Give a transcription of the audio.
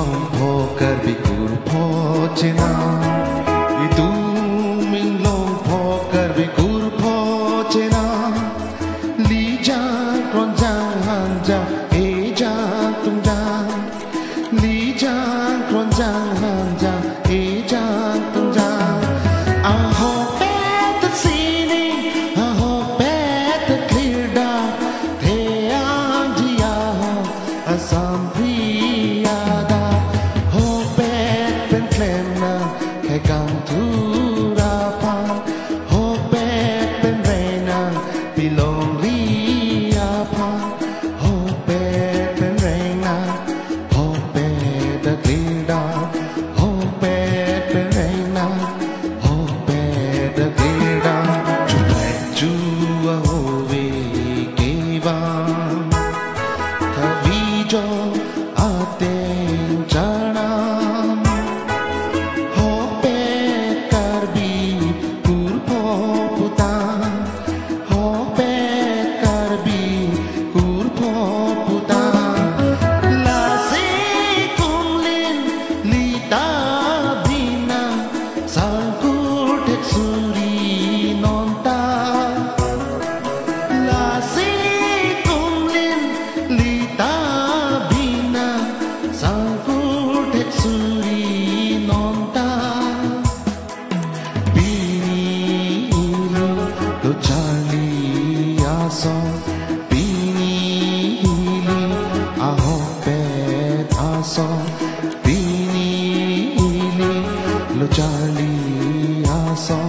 lông phô cờ bị cùn phô trên nào tu mình lông phô cờ bị cùn phô trên nào lý cha con giang hàng giang ê giang tung giang lý cha con giang hàng giang ê giang tung giang a ho bé tất sini a ho bé tất clear da thế an ji a sam priya da ho bé pen klena khai kam thu ra pa ho bé pen reina pilong ri a pa ho bé pen reina ho bé tất clear da ho bé pen reina ho bé tất clear da chu lại chu a ho về kế vang tha vi cho a tên chanam ho bé karbi kurpo putan ho bé karbi kurpo putan la se kumlin lita bina sangkur tek suri nonta la se kumlin lita bina sangkur tek suri nonta bini lo charli aso bini aho pet aso bini lo charli aso